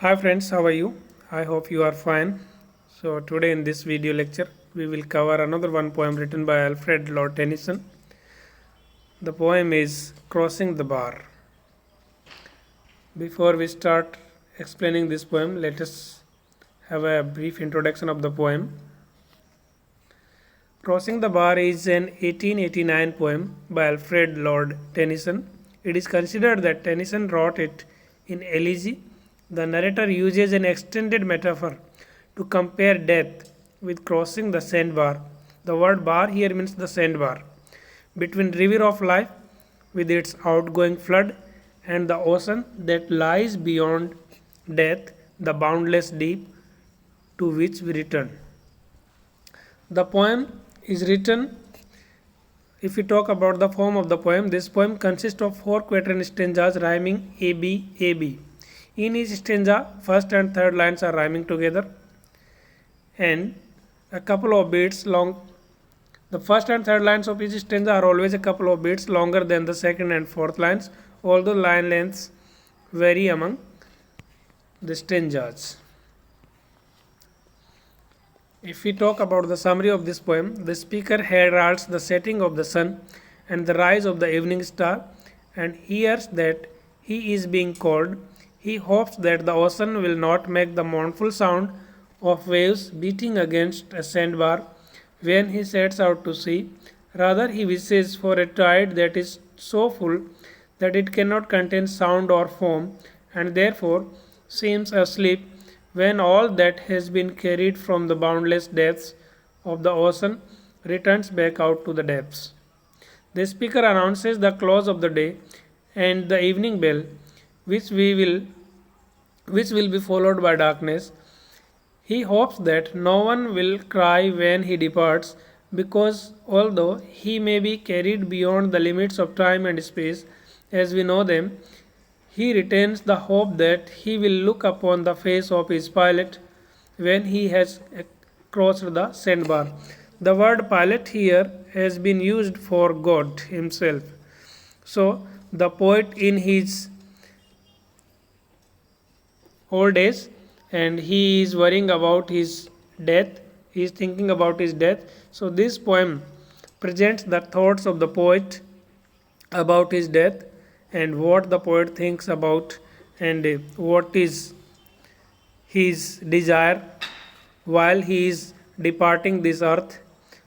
Hi friends, how are you? I hope you are fine. So today in this video lecture we will cover another one poem written by Alfred Lord Tennyson. The poem is Crossing the Bar. Before we start explaining this poem, let us have a brief introduction of the poem. Crossing the Bar is an 1889 poem by Alfred Lord Tennyson. It is considered that Tennyson wrote it in elegy. The narrator uses an extended metaphor to compare death with crossing the sandbar. The word bar here means the sandbar between river of life with its outgoing flood and the ocean that lies beyond death, the boundless deep to which we return. The poem is written. If we talk about the form of the poem, this poem consists of four quatrain stanzas rhyming A B A B. In each stanza, first and third lines are rhyming together and a couple of beats long. The first and third lines of each stanza are always a couple of beats longer than the second and fourth lines, although line lengths vary among the stanzas. If we talk about the summary of this poem, the speaker heralds the setting of the sun and the rise of the evening star and hears that he is being called. He hopes that the ocean will not make the mournful sound of waves beating against a sandbar when he sets out to sea. Rather, he wishes for a tide that is so full that it cannot contain sound or foam, and therefore seems asleep when all that has been carried from the boundless depths of the ocean returns back out to the depths. The speaker announces the close of the day and the evening bell, which we will which will be followed by darkness. He hopes that no one will cry when he departs, because although he may be carried beyond the limits of time and space as we know them, he retains the hope that he will look upon the face of his pilot when he has crossed the sandbar. The word pilot here has been used for God Himself. So, the poet in his old age and he is worrying about his death, he is thinking about his death. So, this poem presents the thoughts of the poet about his death and what the poet thinks about and what is his desire while he is departing this earth.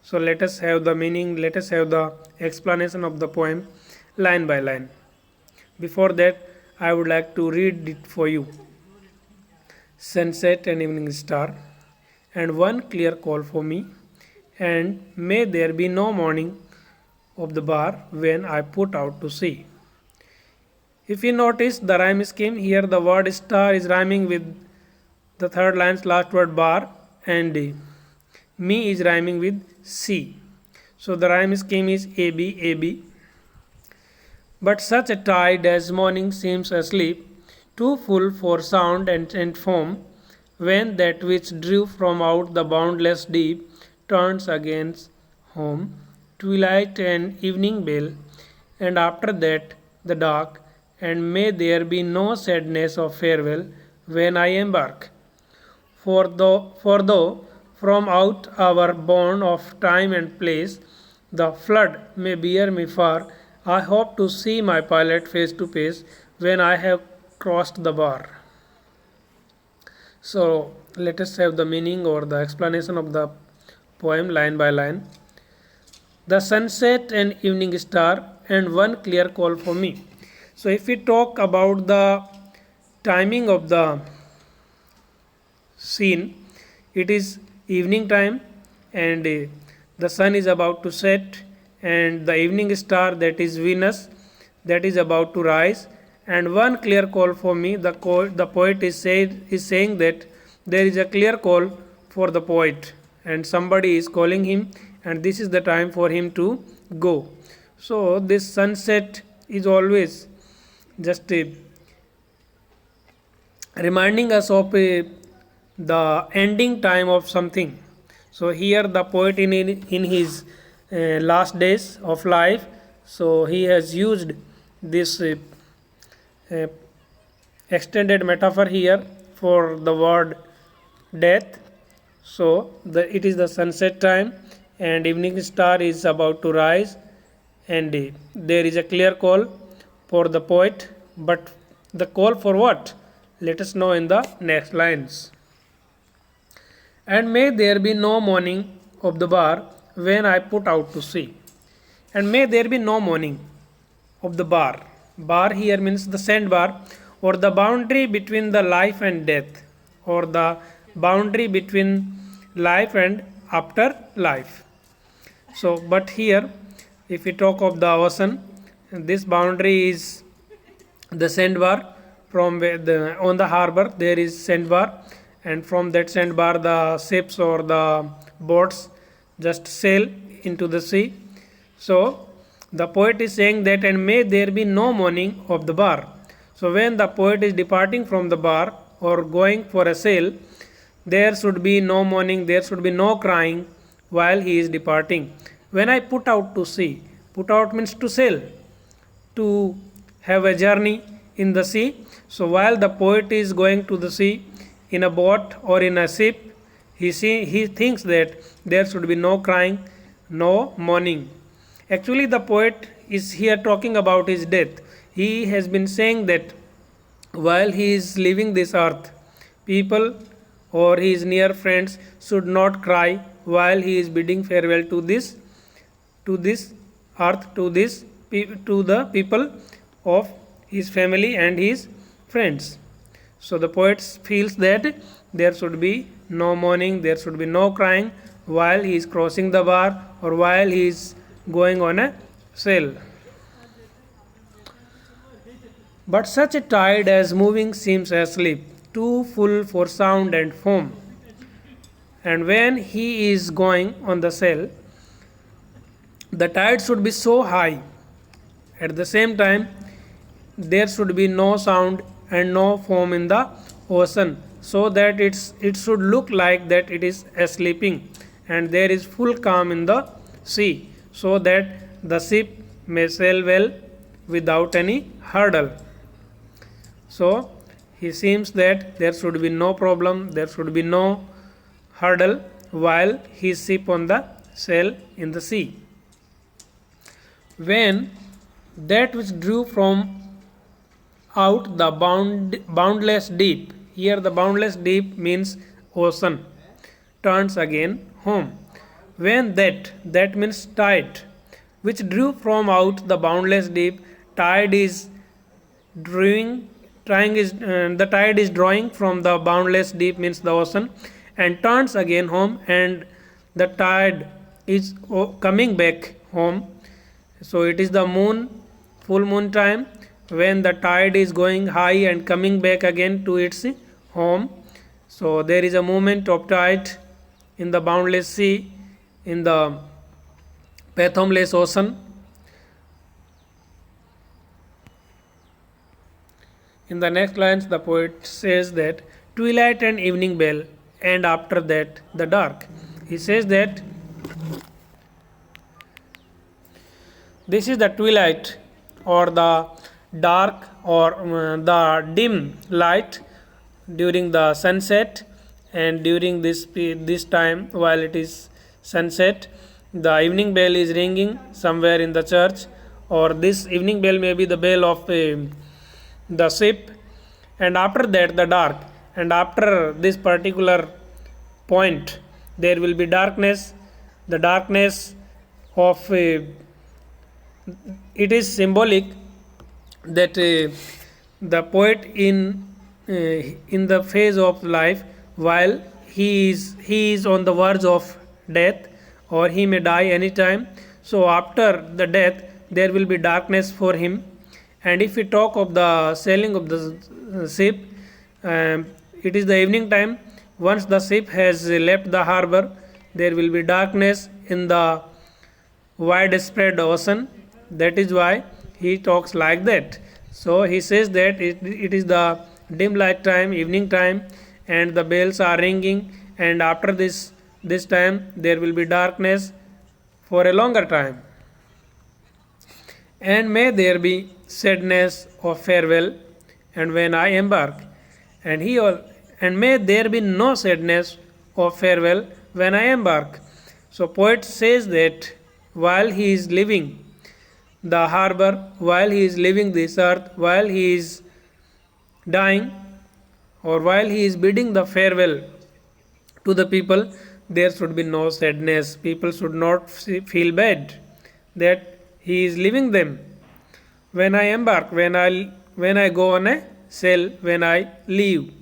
So let us have the meaning, let us have the explanation of the poem line by line. Before that, I would like to read it for you. Sunset and evening star, and one clear call for me, and may there be no morning of the bar when I put out to sea. If you notice the rhyme scheme here, the word star is rhyming with the third line's last word bar, and me is rhyming with C. So the rhyme scheme is A B A B. But such a tide as morning seems asleep, too full for sound and foam, when that which drew from out the boundless deep turns against home, twilight and evening bell, and after that the dark, and may there be no sadness of farewell when I embark. For though from out our bourne of time and place the flood may bear me far, I hope to see my pilot face to face when I have crossed the bar. So let us have the meaning or the explanation of the poem line by line. The sunset and evening star, and one clear call for me. So if we talk about the timing of the scene, it is evening time and the sun is about to set and the evening star, that is Venus, that is about to rise, and one clear call for me. The poet is saying that there is a clear call for the poet and somebody is calling him and this is the time for him to go. So this sunset is always just reminding us of the ending time of something. So here the poet in his last days of life, so he has used this extended metaphor here for the word death. So it is the sunset time and evening star is about to rise, and there is a clear call for the poet, but the call for what? Let us know in the next lines. And may there be no morning of the bar when I put out to sea. And may there be no morning of the bar. Bar here means the sandbar, or the boundary between the life and death, or the boundary between life and after life. So, but here, if we talk of the ocean, this boundary is the sandbar. From where on the harbor there is sandbar, and from that sandbar the ships or the boats just sail into the sea. So the poet is saying that, and may there be no morning of the bar. So when the poet is departing from the bar or going for a sail, there should be no mourning, there should be no crying while he is departing. When I put out to sea, put out means to sail, to have a journey in the sea. So while the poet is going to the sea in a boat or in a ship, he thinks that there should be no crying, no mourning. Actually, the poet is here talking about his death. He has been saying that while he is leaving this earth, people or his near friends should not cry while he is bidding farewell to this earth, to the people of his family and his friends. So the poet feels that there should be no mourning, there should be no crying while he is crossing the bar or while he is going on a sail. But such a tide as moving seems asleep, too full for sound and foam. And when he is going on the sail, the tide should be so high. At the same time, there should be no sound and no foam in the ocean, so that it should look like that it is sleeping, and there is full calm in the sea, so that the ship may sail well without any hurdle. So he seems that there should be no problem, there should be no hurdle while his ship on the sail in the sea. When that which drew from out the boundless deep, here the boundless deep means ocean, turns again home. When that means tide, which drew from out the boundless deep, tide is drawing, the tide is drawing from the boundless deep means the ocean, and turns again home, and the tide is coming back home. So it is the moon, full moon time, when the tide is going high and coming back again to its home. So there is a movement of tide in the boundless sea, in the fathomless ocean. In the next lines, the poet says that twilight and evening bell, and after that the dark. He says that this is the twilight, or the dark, or the dim light during the sunset, and during this time while it is sunset, the evening bell is ringing somewhere in the church, or this evening bell may be the bell of the ship, and after that the dark, and after this particular point there will be darkness. The darkness of it is symbolic that the poet in the phase of life, while he is on the verge of death, or he may die anytime. So after the death there will be darkness for him. And if we talk of the sailing of the ship, it is the evening time. Once the ship has left the harbor, there will be darkness in the widespread ocean. That is why he talks like that. So he says that it is the dim light time, evening time, and the bells are ringing, and after this time there will be darkness for a longer time. And may there be sadness of farewell, and when I embark. And and may there be no sadness of farewell when I embark. So poet says that while he is leaving the harbor, while he is leaving this earth, while he is dying, or while he is bidding the farewell to the people, there should be no sadness. People should not feel bad that he is leaving them. When I embark, when I go on a sail, when I leave.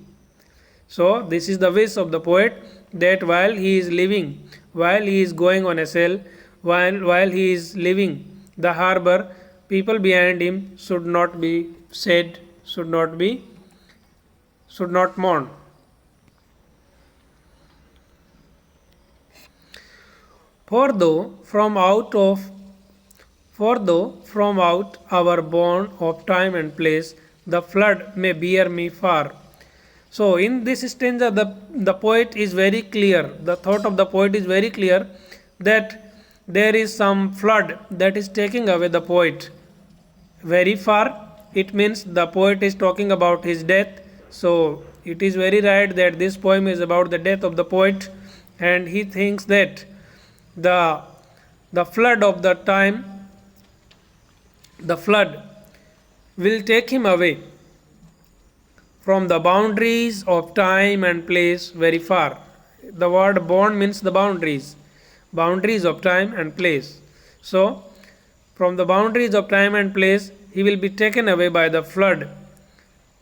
So this is the wish of the poet, that while he is leaving, while he is going on a sail, while he is leaving the harbor, people behind him should not be sad, should not mourn. For though from out our bourne of time and place, the flood may bear me far. So in this stanza, the poet is very clear. The thought of the poet is very clear that there is some flood that is taking away the poet very far. It means the poet is talking about his death. So it is very right that this poem is about the death of the poet, and he thinks that the flood of the time, the flood will take him away from the boundaries of time and place very far. The word bourne means the boundaries of time and place. So from the boundaries of time and place, he will be taken away by the flood.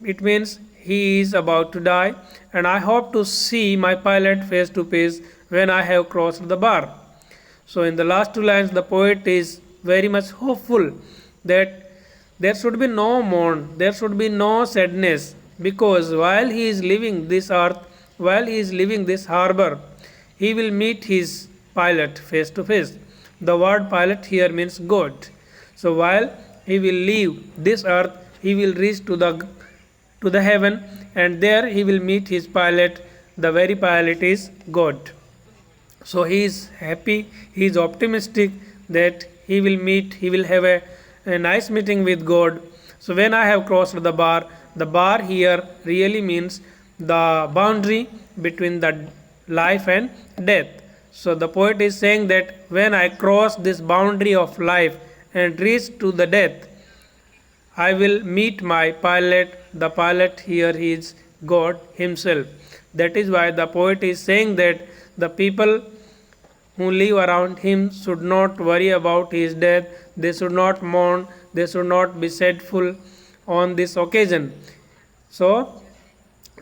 It means he is about to die, and I hope to see my pilot face to face when I have crossed the bar. So in the last two lines, the poet is very much hopeful that there should be no mourn, there should be no sadness, because while he is leaving this earth, while he is leaving this harbor, he will meet his pilot face to face. The word pilot here means God. So while he will leave this earth, he will reach to the heaven, and there he will meet his pilot. The very pilot is God. So he is happy, he is optimistic that he will have a nice meeting with God. So when I have crossed the bar here really means the boundary between the life and death. So the poet is saying that when I cross this boundary of life and reach to the death, I will meet my pilot. The pilot here is God himself. That is why the poet is saying that the people who live around him should not worry about his death. They should not mourn. They should not be sadful on this occasion. So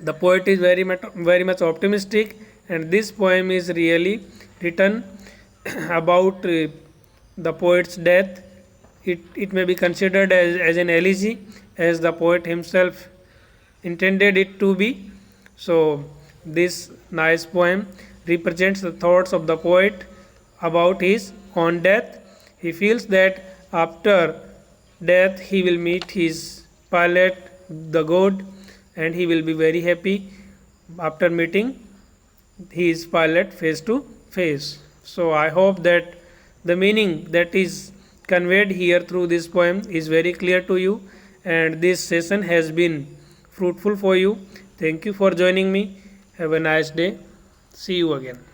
the poet is very much optimistic, and this poem is really written about the poet's death. It may be considered as an elegy, as the poet himself intended it to be. So this nice poem represents the thoughts of the poet about his own death. He feels that after death he will meet his pilot, the God, and he will be very happy after meeting his pilot face to face. So I hope that the meaning that is conveyed here through this poem is very clear to you, and this session has been fruitful for you. Thank you for joining me. Have a nice day. See you again.